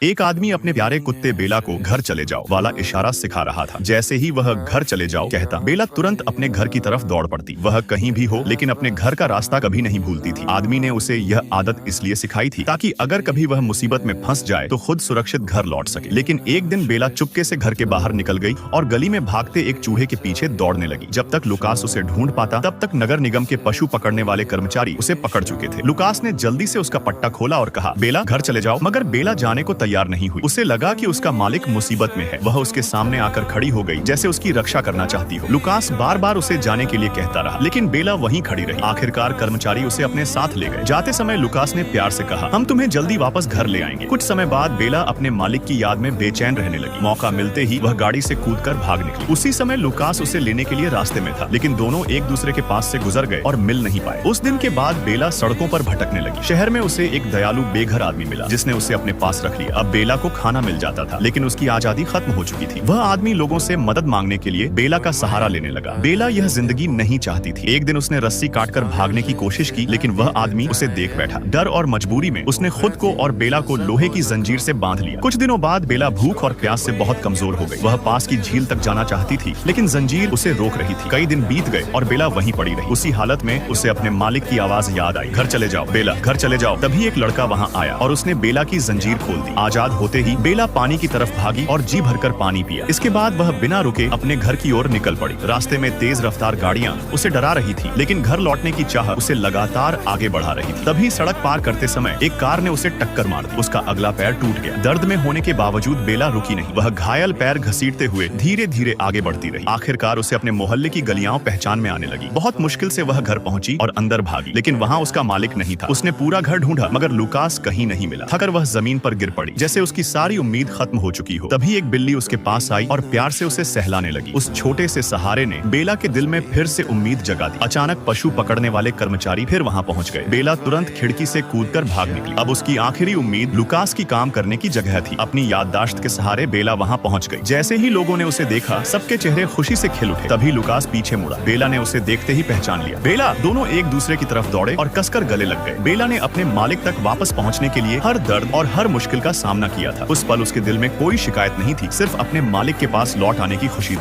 एक आदमी अपने प्यारे कुत्ते बेला को घर चले जाओ वाला इशारा सिखा रहा था। जैसे ही वह घर चले जाओ कहता, बेला तुरंत अपने घर की तरफ दौड़ पड़ती। वह कहीं भी हो लेकिन अपने घर का रास्ता कभी नहीं भूलती थी। आदमी ने उसे यह आदत इसलिए सिखाई थी ताकि अगर कभी वह मुसीबत में फंस जाए तो खुद सुरक्षित घर लौट सके। लेकिन एक दिन बेला चुपके से घर के बाहर निकल गई और गली में भागते एक चूहे के पीछे दौड़ने लगी। जब तक लुकास उसे ढूंढ पाता तब तक नगर निगम के पशु पकड़ने वाले कर्मचारी उसे पकड़ चुके थे। लुकास ने जल्दी से उसका पट्टा खोला और कहा, बेला घर चले जाओ। मगर बेला जाने को तैयार नहीं हुई। उसे लगा कि उसका मालिक मुसीबत में है। वह उसके सामने आकर खड़ी हो गई जैसे उसकी रक्षा करना चाहती हो। लुकास बार बार उसे जाने के लिए कहता रहा लेकिन बेला वहीं खड़ी रही। आखिरकार कर्मचारी उसे अपने साथ ले गए। जाते समय लुकास ने प्यार से कहा, हम तुम्हें जल्दी वापस घर ले आएंगे। कुछ समय बाद बेला अपने मालिक की याद में बेचैन रहने लगी। मौका मिलते ही वह गाड़ी से कूदकर भाग निकली। उसी समय लुकास उसे लेने के लिए रास्ते में था लेकिन दोनों एक दूसरे के पास से गुजर गए और मिल नहीं पाए। उस दिन के बाद बेला सड़कों पर भटकने लगी। शहर में उसे एक दयालु बेघर आदमी मिला जिसने उसे अपने पास रख लिया। अब बेला को खाना मिल जाता था लेकिन उसकी आजादी खत्म हो चुकी थी। वह आदमी लोगों से मदद मांगने के लिए बेला का सहारा लेने लगा। बेला यह जिंदगी नहीं चाहती थी। एक दिन उसने रस्सी काटकर भागने की कोशिश की लेकिन वह आदमी उसे देख बैठा। डर और मजबूरी में उसने खुद को और बेला को लोहे की जंजीर से बांध लिया। कुछ दिनों बाद बेला भूख और प्यास से बहुत कमजोर हो गई। वह पास की झील तक जाना चाहती थी लेकिन जंजीर उसे रोक रही थी। कई दिन बीत गए और बेला वहीं पड़ी रही। उसी हालत में उसे अपने मालिक की आवाज याद आई, घर चले जाओ बेला, घर चले जाओ। तभी एक लड़का वहां आया और उसने बेला की जंजीर खोल दी। आजाद होते ही बेला पानी की तरफ भागी और जी भरकर पानी पिया। इसके बाद वह बिना रुके अपने घर की ओर निकल पड़ी। रास्ते में तेज रफ्तार गाड़ियां उसे डरा रही थी लेकिन घर लौटने की चाह उसे लगातार आगे बढ़ा रही थी। तभी सड़क पार करते समय एक कार ने उसे टक्कर मार दी। उसका अगला पैर टूट गया। दर्द में होने के बावजूद बेला रुकी नहीं। वह घायल पैर घसीटते हुए धीरे धीरे आगे बढ़ती रही। आखिरकार उसे अपने मोहल्ले की गलियां पहचान में आने लगी। बहुत मुश्किल से वह घर पहुंची और अंदर भागी लेकिन वहां उसका मालिक नहीं था। उसने पूरा घर ढूंढा मगर लुकास कहीं नहीं मिला। थकर वह जमीन पर गिर पड़ी जैसे उसकी सारी उम्मीद खत्म हो चुकी हो। तभी एक बिल्ली उसके पास आई और प्यार से उसे सहलाने लगी। उस छोटे से सहारे ने बेला के दिल में फिर से उम्मीद जगा दी। अचानक पशु पकड़ने वाले कर्मचारी फिर वहां पहुंच गए। बेला तुरंत खिड़की से कूदकर भाग निकली। अब उसकी आखिरी उम्मीद लुकास की काम करने की जगह थी। अपनी याददाश्त के सहारे बेला वहां पहुंच गई। जैसे ही लोगों ने उसे देखा सबके चेहरे खुशी से खिल उठे। तभी लुकास पीछे मुड़ा। बेला ने उसे देखते ही पहचान लिया। बेला, दोनों एक दूसरे की तरफ दौड़े और कसकर गले लग गए। बेला ने अपने मालिक तक वापस पहुंचने के लिए हर दर्द और हर मुश्किल का सामना किया था। उस पल उसके दिल में कोई शिकायत नहीं थी, सिर्फ अपने मालिक के पास लौट आने की खुशी थी।